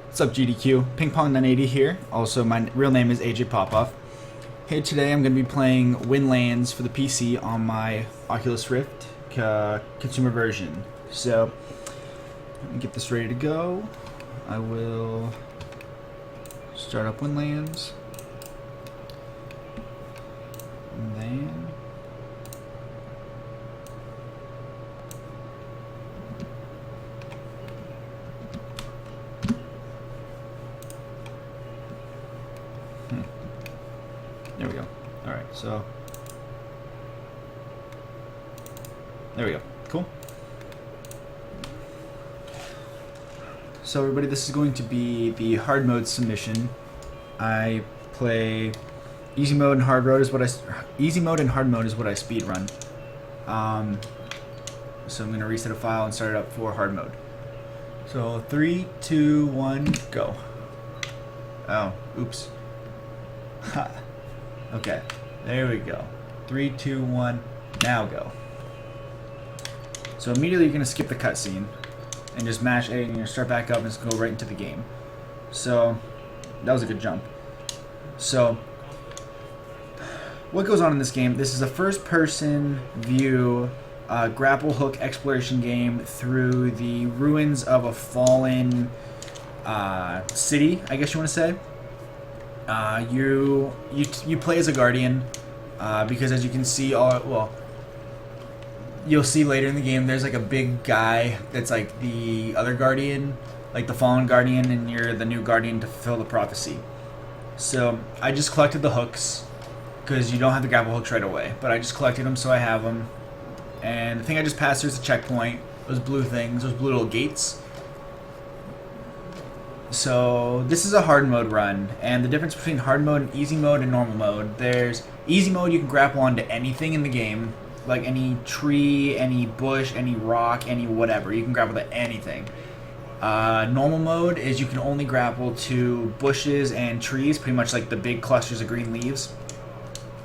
What's up, GDQ? Ping Pong 980 here. Also, my real name is AJ Popoff. Hey, today I'm going to be playing Windlands for the PC on my Oculus Rift consumer version. So, let me get this ready to go. I will start up Windlands. And then there we go. Alright, so there we go. Cool. So everybody, this is going to be the hard mode submission. I play easy mode and hard mode is what hard mode is what I speed run. So I'm gonna reset a file and start it up for hard mode. So 3, 2, 1, go. Oh, oops. Ha. Okay, there we go. 3, 2, 1, now go. So immediately you're gonna skip the cutscene and just mash A and you're gonna start back up and just go right into the game. So that was a good jump. So what goes on in this game? This is a first-person view grapple hook exploration game through the ruins of a fallen city, I guess you want to say. You play as a guardian because, as you can see, you'll see later in the game there's like a big guy that's like the other guardian, like the fallen guardian, and you're the new guardian to fulfill the prophecy. So I just collected the hooks because you don't have the grapple hooks right away, but I just collected them, so I have them. And the thing I just passed through is a checkpoint. Those blue things, those blue little gates. So this is a hard mode run, and the difference between hard mode and easy mode and normal mode, there's easy mode, you can grapple onto anything in the game, like any tree, any bush, any rock, any whatever. You can grapple to anything. Normal mode is you can only grapple to bushes and trees, pretty much like the big clusters of green leaves.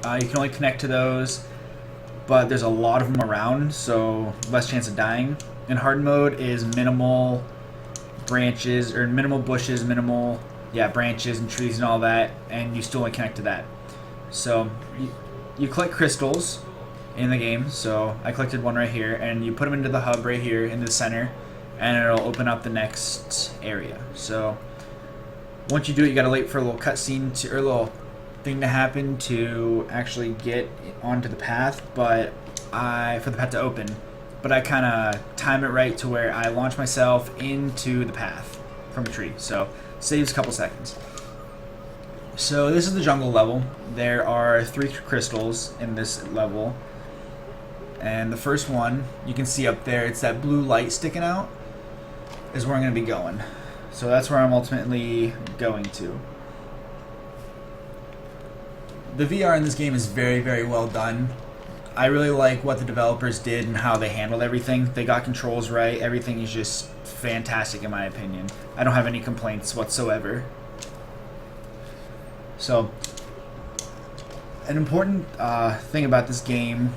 You can only connect to those, but there's a lot of them around, so less chance of dying. And hard mode is minimal branches, or minimal bushes, minimal branches and trees and all that, and you still only connect to that. So you collect crystals in the game. So I collected one right here, and you put them into the hub right here in the center, and it'll open up the next area. So once you do it, you gotta wait for a little cutscene or a little thing to happen to actually get onto the path, but for the path to open. But I kind of time it right to where I launch myself into the path from a tree. So saves a couple seconds. So this is the jungle level. There are 3 crystals in this level. And the first one, you can see up there, it's that blue light sticking out, is where I'm going to be going. So that's where I'm ultimately going to. The VR in this game is very, very well done. I really like what the developers did and how they handled everything. They got controls right. Everything is just fantastic in my opinion. I don't have any complaints whatsoever. So, an important thing about this game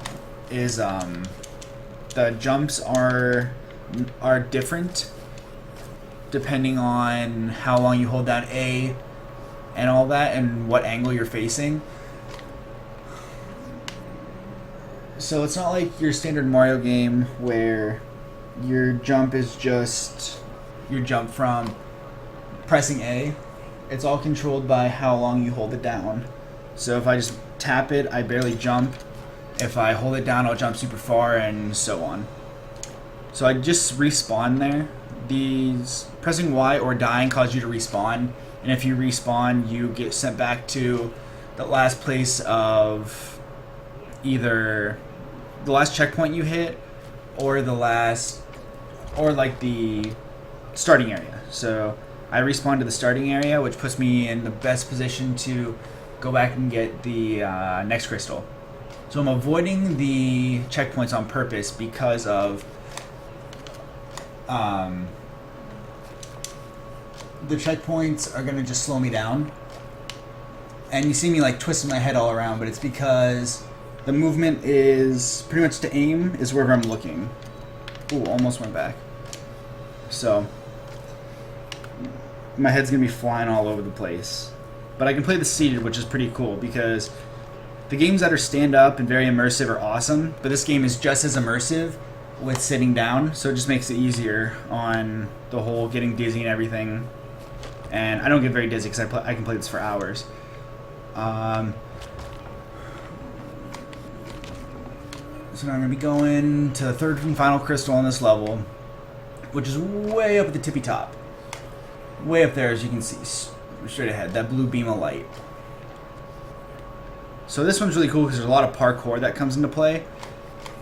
is the jumps are different depending on how long you hold down A and all that and what angle you're facing. So it's not like your standard Mario game where your jump is just your jump from pressing A. It's all controlled by how long you hold it down. So if I just tap it, I barely jump. If I hold it down, I'll jump super far, and so on. So I just respawn there. These pressing Y or dying cause you to respawn, and if you respawn, you get sent back to the last place of either the last checkpoint you hit or the starting area. So I respawn to the starting area, which puts me in the best position to go back and get the next crystal. So I'm avoiding the checkpoints on purpose because of the checkpoints are gonna just slow me down. And you see me like twisting my head all around, but it's because the movement is pretty much to aim is wherever I'm looking. Ooh, almost went back. So my head's gonna be flying all over the place. But I can play the seated, which is pretty cool because the games that are stand up and very immersive are awesome, but this game is just as immersive with sitting down, so it just makes it easier on the whole getting dizzy and everything. And I don't get very dizzy because I can play this for hours. So now I'm going to be going to the third and final crystal on this level, which is way up at the tippy top. Way up there, as you can see, straight ahead, that blue beam of light. So this one's really cool because there's a lot of parkour that comes into play.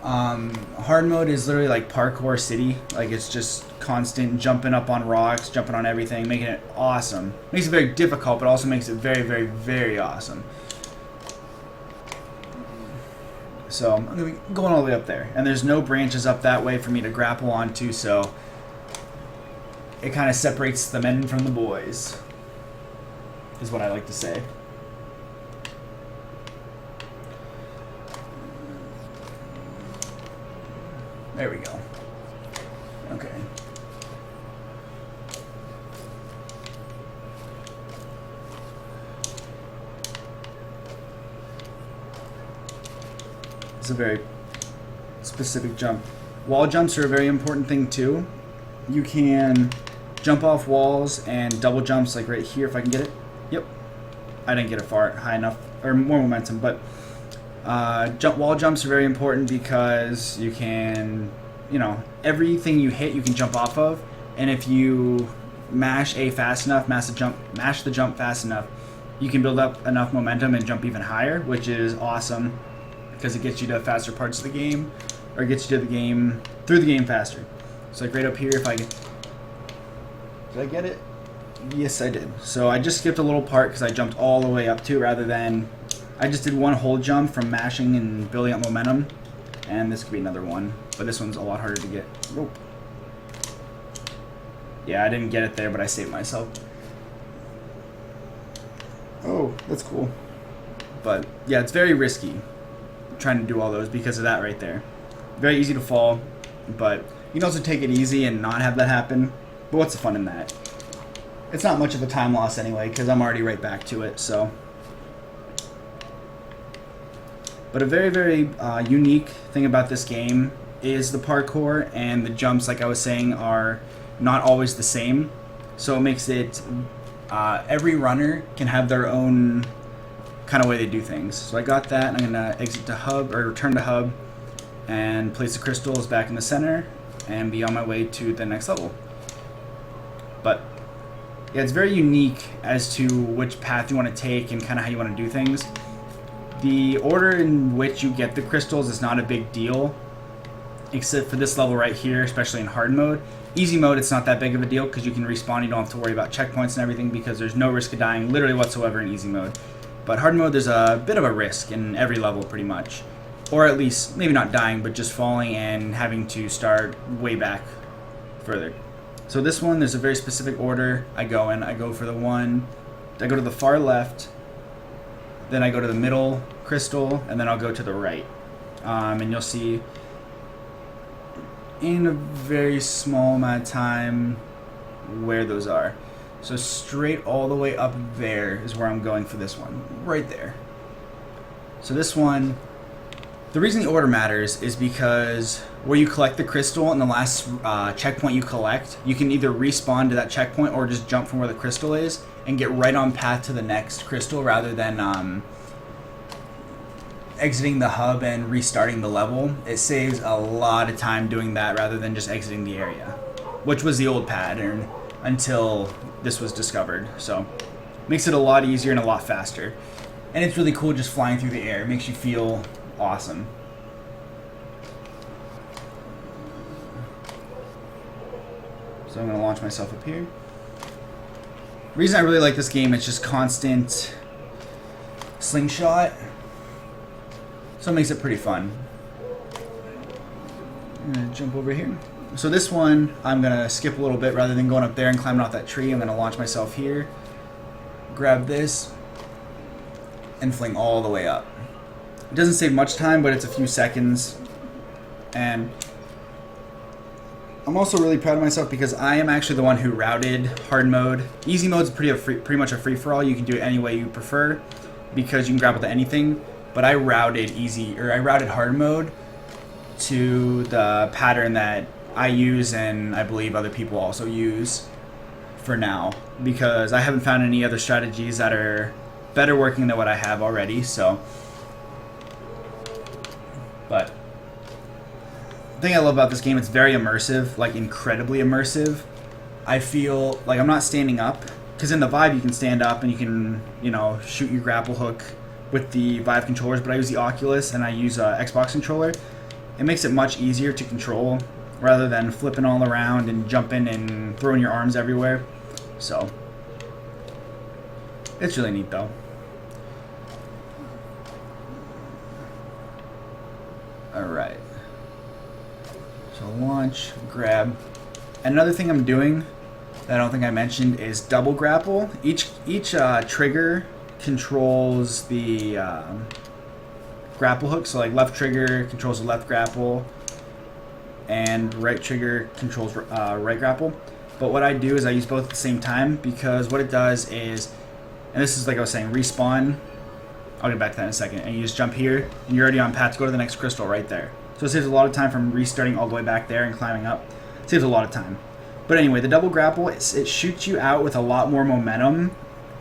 Hard mode is literally like parkour city. Like, it's just constant jumping up on rocks, jumping on everything, making it awesome. Makes it very difficult, but also makes it very, very, very awesome. So I'm going to be going all the way up there. And there's no branches up that way for me to grapple onto, so it kind of separates the men from the boys, is what I like to say. There we go. Okay. It's a very specific jump. Wall jumps are a very important thing too. You can jump off walls and double jumps, like right here if I can get it. Yep. I didn't get it high enough, or more momentum, but wall jumps are very important because you can, everything you hit you can jump off of, and if you mash A fast enough, mash the jump fast enough, you can build up enough momentum and jump even higher, which is awesome because it gets you to faster parts of the game, or it gets you to the game, through the game faster. So like right up here, if I get, did I get it? Yes, I did. So I just skipped a little part because I jumped all the way up to, rather than, I just did one whole jump from mashing and building up momentum, and this could be another one, but this one's a lot harder to get. Whoa. Yeah, I didn't get it there, but I saved myself. Oh, that's cool. But yeah, it's very risky trying to do all those because of that right there. Very easy to fall, but you can also take it easy and not have that happen. But what's the fun in that? It's not much of a time loss anyway because I'm already right back to it, so. But a very, very unique thing about this game is the parkour, and the jumps, like I was saying, are not always the same. So it makes it, every runner can have their own kind of way they do things. So I got that, and I'm going to exit to hub, or return to hub, and place the crystals back in the center, and be on my way to the next level. But yeah, it's very unique as to which path you want to take and kind of how you want to do things. The order in which you get the crystals is not a big deal, except for this level right here, especially in hard mode. Easy mode, it's not that big of a deal because you can respawn. You don't have to worry about checkpoints and everything because there's no risk of dying literally whatsoever in easy mode. But hard mode, there's a bit of a risk in every level pretty much. Or at least, maybe not dying, but just falling and having to start way back further. So this one, there's a very specific order I go in. I go for the one, I go to the far left, then I go to the middle crystal, and then I'll go to the right. And you'll see in a very small amount of time where those are. So straight all the way up there is where I'm going for this one, right there. So this one, the reason the order matters is because where you collect the crystal and the last checkpoint you collect, you can either respawn to that checkpoint or just jump from where the crystal is and get right on path to the next crystal rather than exiting the hub and restarting the level. It saves a lot of time doing that rather than just exiting the area, which was the old pattern until this was discovered. So makes it a lot easier and a lot faster. And it's really cool just flying through the air. It makes you feel awesome. So I'm going to launch myself up here. The reason I really like this game, it's just constant slingshot. So it makes it pretty fun. I'm going to jump over here. So this one, I'm going to skip a little bit rather than going up there and climbing off that tree. I'm going to launch myself here, grab this, and fling all the way up. It doesn't save much time, but it's a few seconds. And I'm also really proud of myself because I am actually the one who routed hard mode. Easy mode is pretty much a free-for-all. You can do it any way you prefer because you can grapple to anything. But I routed hard mode to the pattern that I use and I believe other people also use for now, because I haven't found any other strategies that are better working than what I have already. So, but the thing I love about this game, it's very immersive, like incredibly immersive. I feel like I'm not standing up, because in the Vive you can stand up and you can, you know, shoot your grapple hook with the Vive controllers, but I use the Oculus and I use a Xbox controller. It makes it much easier to control rather than flipping all around and jumping and throwing your arms everywhere. So it's really neat though. Alright. So launch, grab. And another thing I'm doing that I don't think I mentioned is double grapple. Each trigger controls the grapple hook. So like left trigger controls the left grapple and right trigger controls right grapple. But what I do is I use both at the same time, because what it does is, and this is like I was saying, respawn. I'll get back to that in a second. And you just jump here, and you're already on path to go to the next crystal right there. So it saves a lot of time from restarting all the way back there and climbing up. It saves a lot of time. But anyway, the double grapple, it shoots you out with a lot more momentum.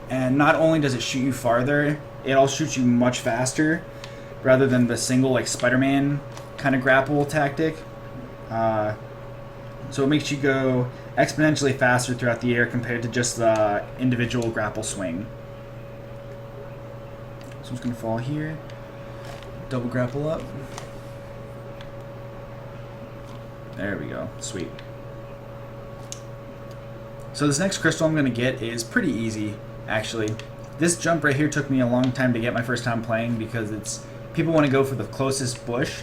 And not only does it shoot you farther, it also shoots you much faster, rather than the single like Spider-Man kind of grapple tactic. So it makes you go exponentially faster throughout the air compared to just the individual grapple swing. So I'm just going to fall here, double grapple up. There we go, sweet. So this next crystal I'm going to get is pretty easy, actually. This jump right here took me a long time to get my first time playing, because people want to go for the closest bush,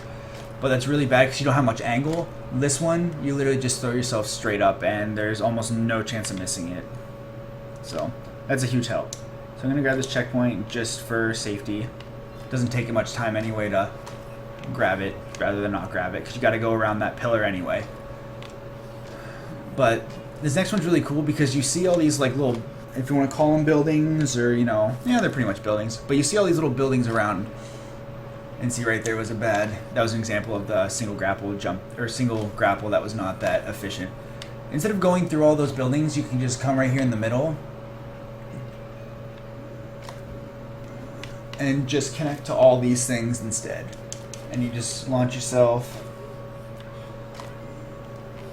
but that's really bad because you don't have much angle. This one, you literally just throw yourself straight up and there's almost no chance of missing it. So that's a huge help. So I'm going to grab this checkpoint just for safety. Doesn't take it much time anyway to grab it rather than not grab it, because you got to go around that pillar anyway. But this next one's really cool because you see all these like little, if you want to call them buildings, or you know, yeah, they're pretty much buildings, but you see all these little buildings around. And see right there was that was an example of the single grapple jump, or single grapple that was not that efficient. Instead of going through all those buildings, you can just come right here in the middle and just connect to all these things instead. And you just launch yourself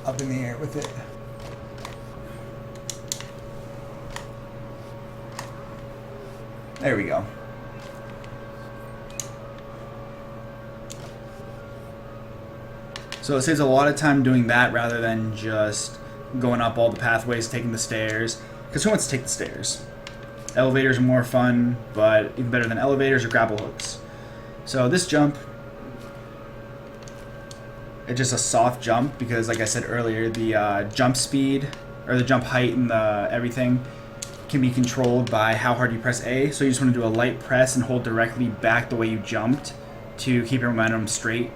up in the air with it. There we go. So it saves a lot of time doing that rather than just going up all the pathways, taking the stairs. Because who wants to take the stairs? Elevators are more fun, but even better than elevators are grapple hooks. So this jump, it's just a soft jump because, like I said earlier, the jump speed, or the jump height and the everything can be controlled by how hard you press A. So you just want to do a light press and hold directly back the way you jumped to keep your momentum straight.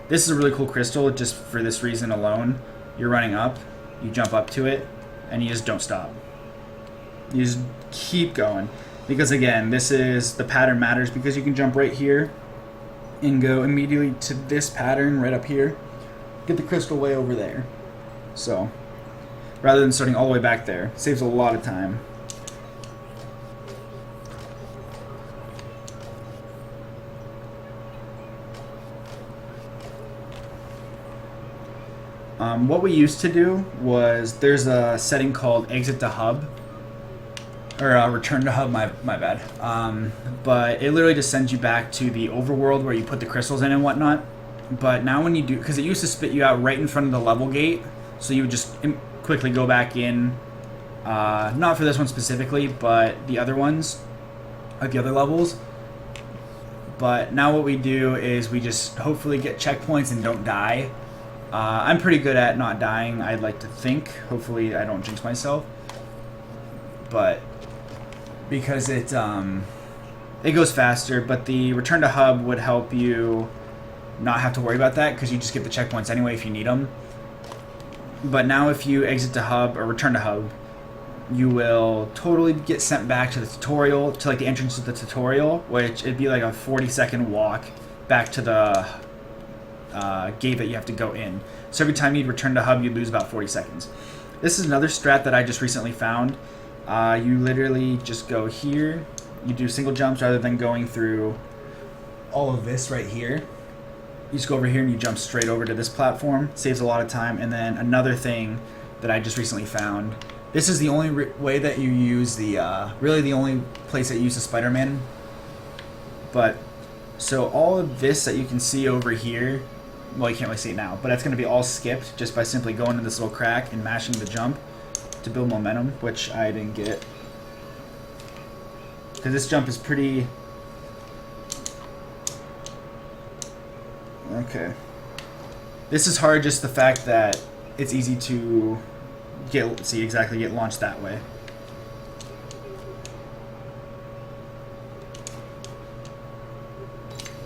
This is a really cool crystal just for this reason alone. You're running up, you jump up to it, and you just don't stop. You just keep going. Because again, the pattern matters, because you can jump right here and go immediately to this pattern right up here. Get the crystal way over there. So, rather than starting all the way back there, it saves a lot of time. What we used to do was, there's a setting called exit to hub, or return to hub, my bad. But it literally just sends you back to the overworld where you put the crystals in and whatnot. But now when you do, because it used to spit you out right in front of the level gate, so you would just quickly go back in, not for this one specifically, but the other ones, like the other levels. But now what we do is we just hopefully get checkpoints and don't die. I'm pretty good at not dying, I'd like to think. Hopefully I don't jinx myself. But because it goes faster, but the return to hub would help you not have to worry about that, because you just get the checkpoints anyway if you need them. But now if you exit to hub or return to hub, you will totally get sent back to the tutorial, to like the entrance of the tutorial, which it'd be like a 40-second walk back to the gate that you have to go in. So every time you'd return to hub, you'd lose about 40 seconds. This is another strat that I just recently found. You literally just go here, you do single jumps rather than going through all of this right here. You just go over here and you jump straight over to this platform. Saves a lot of time. And then another thing that I just recently found. This is the only way that you use the, really the only place that you use the Spider-Man. But, so all of this that you can see over here, well, you can't really see it now, but that's going to be all skipped just by simply going to this little crack and mashing the jump to build momentum, which I didn't get. Because this jump is pretty... Okay. This is hard, just the fact that it's easy to get launched that way.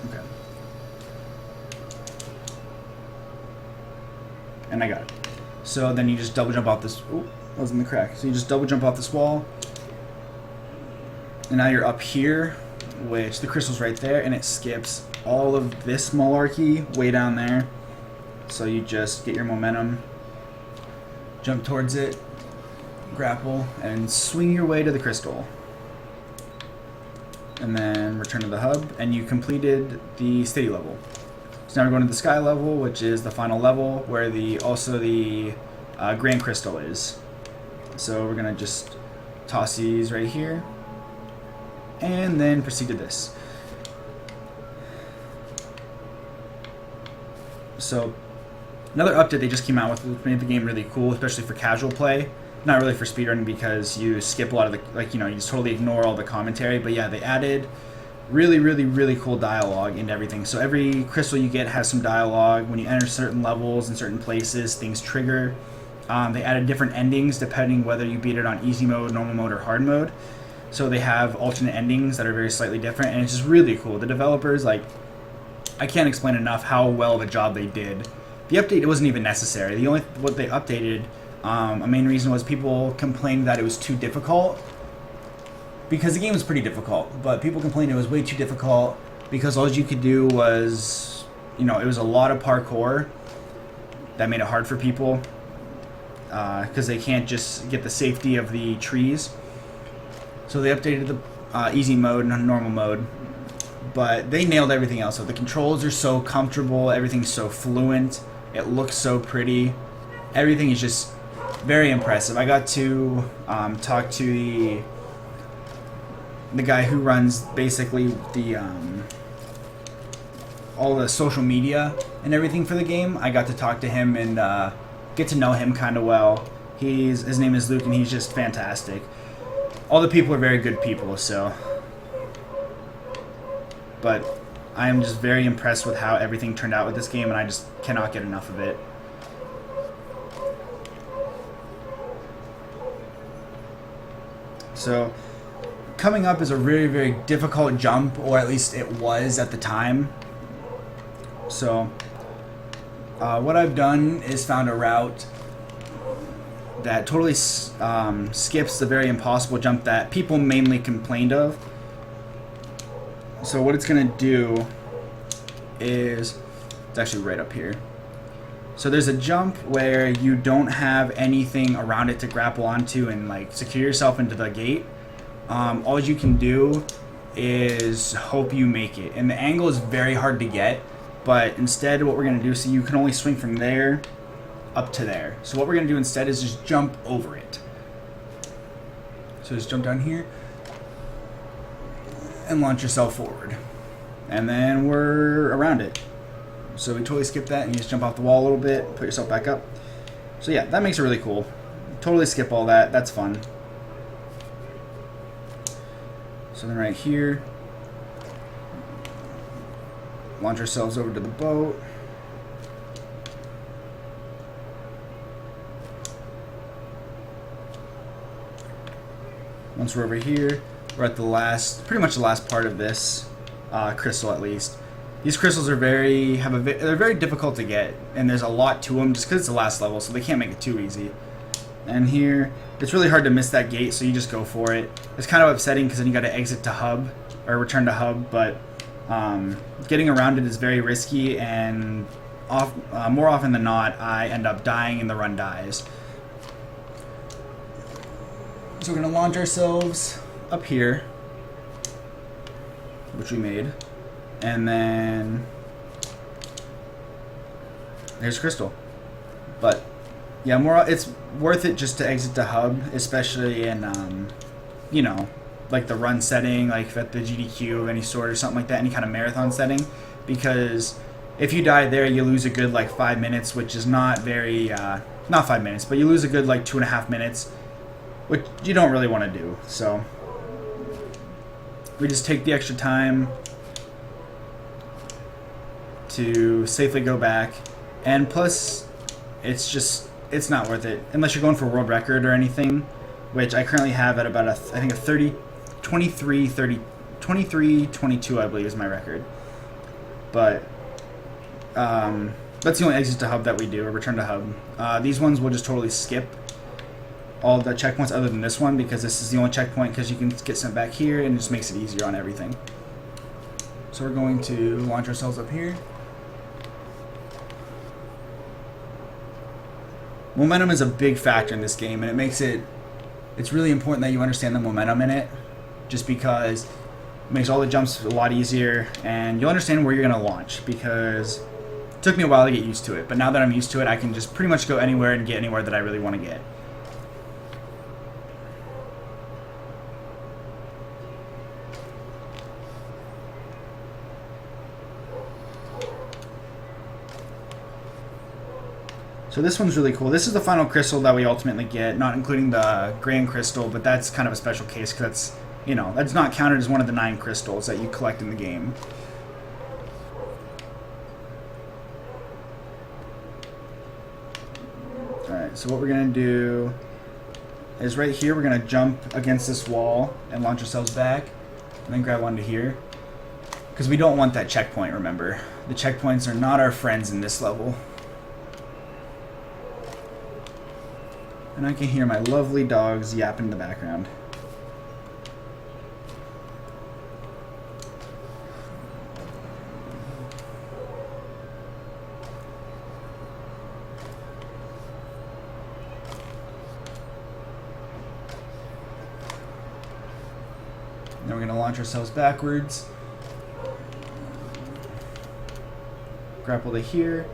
Okay. And I got it. So then you just double jump off this. Oh, I was in the crack. So you just double jump off this wall. And now you're up here, which the crystal's right there, and it skips all of this malarkey way down there. So you just get your momentum, jump towards it, grapple, and swing your way to the crystal. And then return to the hub, and you completed the city level. So now we're going to the sky level, which is the final level, where also the grand crystal is. So we're gonna just toss these right here, and then proceed to this. So another update they just came out with, which made the game really cool, especially for casual play. Not really for speedrunning, because you skip a lot of the, like, you know, you just totally ignore all the commentary. But yeah, they added really cool dialogue into everything. So every crystal you get has some dialogue. When you enter certain levels in certain places, things trigger. They added different endings depending whether you beat it on easy mode, normal mode, or hard mode. So they have alternate endings that are very slightly different, and it's just really cool. The developers, like, I can't explain enough how well of a job they did. The update, it wasn't even necessary. What they updated, a main reason was people complained that it was too difficult, because the game was pretty difficult, but people complained it was way too difficult because all you could do was, you know, it was a lot of parkour that made it hard for people, because they can't just get the safety of the trees. So they updated the easy mode and normal mode, but they nailed everything else. So the controls are so comfortable, everything's so fluent, it looks so pretty, everything is just very impressive. I got to talk to the guy who runs basically the all the social media and everything for the game. I got to talk to him and get to know him kind of well. His name is Luke, and he's just fantastic. All the people are very good people, so. But I am just very impressed with how everything turned out with this game, and I just cannot get enough of it. So, coming up is a very difficult jump, or at least it was at the time. So, what I've done is found a route that totally skips the very impossible jump that people mainly complained of. So what it's going to do is, it's actually right up here. So there's a jump where you don't have anything around it to grapple onto and like secure yourself into the gate. All you can do is hope you make it. And the angle is very hard to get, but instead what we're going to do, so you can only swing from there up to there. So what we're going to do instead is just jump over it. So just jump down here and launch yourself forward. And then we're around it. So we totally skip that, and you just jump off the wall a little bit, put yourself back up. So yeah, that makes it really cool. Totally skip all that. That's fun. So then right here, launch ourselves over to the boat. Once we're over here, we're at the last, pretty much the last part of this crystal at least. These crystals are they're very difficult to get, and there's a lot to them just because it's the last level, so they can't make it too easy. And here, it's really hard to miss that gate, so you just go for it. It's kind of upsetting because then you got to exit to hub, or return to hub, but getting around it is very risky, and more often than not, I end up dying and the run dies. So we're going to launch ourselves up here, which we made, and then there's crystal. But yeah, it's worth it just to exit to hub, especially in you know, like the run setting, like at the AGDQ of any sort or something like that, any kind of marathon setting, because if you die there, you lose a good like 5 minutes, which is not very not 5 minutes, but you lose a good like 2.5 minutes, which you don't really want to do. So we just take the extra time to safely go back, and plus it's not worth it unless you're going for a world record or anything, which I currently have at about I think a 23 22 I believe is my record. But that's the only exit to hub that we do, or return to hub. These ones will just totally skip all the checkpoints other than this one, because this is the only checkpoint, because you can get sent back here and it just makes it easier on everything. So we're going to launch ourselves up here. Momentum is a big factor in this game, and it's really important that you understand the momentum in it, just because it makes all the jumps a lot easier, and you'll understand where you're going to launch, because it took me a while to get used to it, but now that I'm used to it, I can just pretty much go anywhere and get anywhere that I really want to get. So this one's really cool. This is the final crystal that we ultimately get, not including the grand crystal, but that's kind of a special case because that's, you know, that's not counted as one of the 9 crystals that you collect in the game. Alright, so what we're going to do is right here we're going to jump against this wall and launch ourselves back, and then grab onto here. Because we don't want that checkpoint, remember. The checkpoints are not our friends in this level. And I can hear my lovely dogs yapping in the background. Then we're going to launch ourselves backwards. Grapple to here.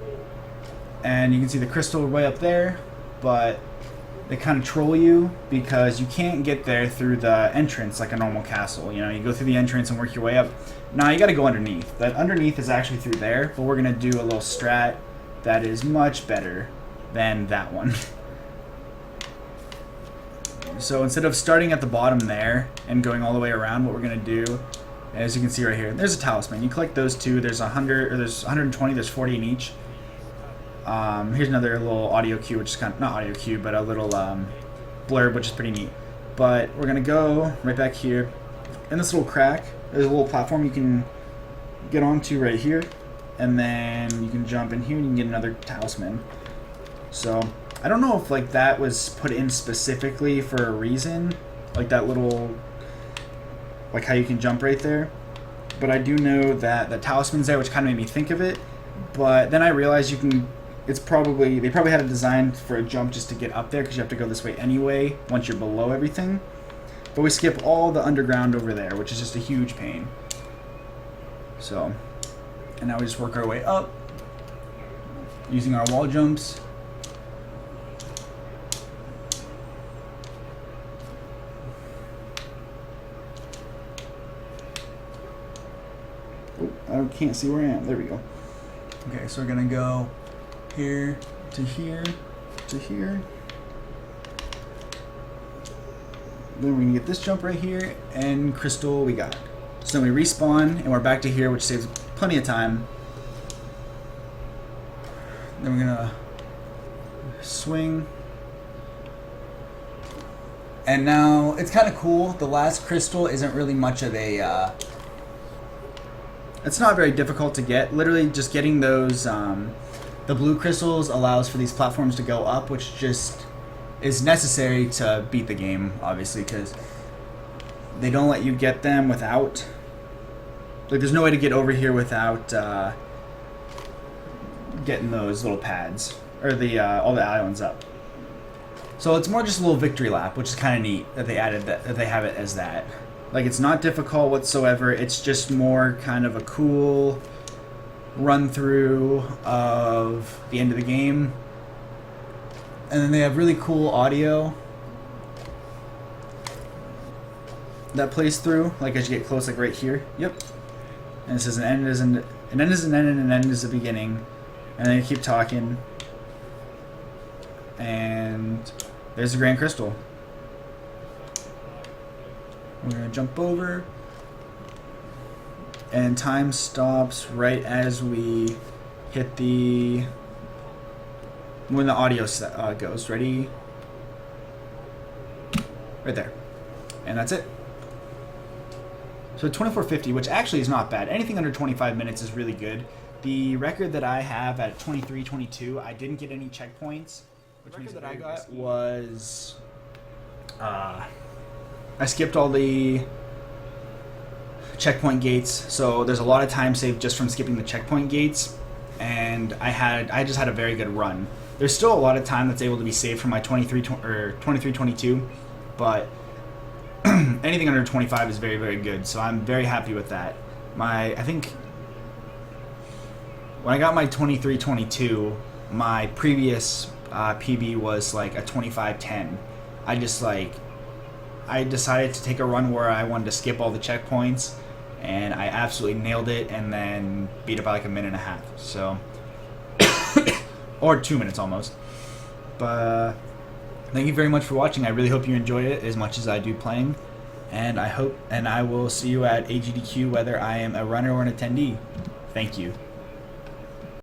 And you can see the crystal way up there, but they kind of troll you because you can't get there through the entrance like a normal castle. You know, you go through the entrance and work your way up. Now you got to go underneath. That underneath is actually through there, but we're going to do a little strat that is much better than that one. So instead of starting at the bottom there and going all the way around, what we're going to do, as you can see right here, there's a talisman. You collect those two. There's 100, or there's 120. There's 40 in each. Here's another little audio cue, which is kind of, not audio cue, but a little blurb, which is pretty neat. But we're going to go right back here. In this little crack, there's a little platform you can get onto right here. And then you can jump in here and you can get another talisman. So I don't know if like that was put in specifically for a reason. Like that little, like how you can jump right there. But I do know that the talisman's there, which kind of made me think of it. But then I realized you can... they probably had it designed for a jump just to get up there, because you have to go this way anyway once you're below everything. But we skip all the underground over there, which is just a huge pain. So, and now we just work our way up using our wall jumps. Oh, I can't see where I am. There we go. Okay, so we're gonna go here to here to here. Then we're gonna get this jump right here, and crystal we got. So then we respawn and we're back to here, which saves plenty of time. Then we're gonna swing. And now it's kind of cool. The last crystal isn't really much of a It's not very difficult to get. Literally, just getting those the blue crystals allows for these platforms to go up, which just is necessary to beat the game, obviously, because they don't let you get them without. Like, there's no way to get over here without getting those little pads or the all the islands up. So it's more just a little victory lap, which is kind of neat that they added that they have it as that. Like, it's not difficult whatsoever. It's just more kind of a cool run through of the end of the game. And then they have really cool audio that plays through, like as you get close, like right here. Yep. And it says an end is an end is an end and an end is the beginning. And then you keep talking. And there's the Grand Crystal. We're gonna jump over. And time stops right as we hit the when the audio goes. Ready? Right there. And that's it. So 24:50, which actually is not bad. Anything under 25 minutes is really good. The record that I have at 23:22, I didn't get any checkpoints. Which record that I got was I skipped all the checkpoint gates, so there's a lot of time saved just from skipping the checkpoint gates, and I just had a very good run. There's still a lot of time that's able to be saved from my 23:22, but anything under 25 is very, very good, so I'm very happy with that. I think when I got my 23:22, my previous PB was like a 25:10. I decided to take a run where I wanted to skip all the checkpoints, and I absolutely nailed it, and then beat it by like a minute and a half. So, or 2 minutes almost. But thank you very much for watching. I really hope you enjoyed it as much as I do playing, and I will see you at AGDQ, whether I am a runner or an attendee. Thank you.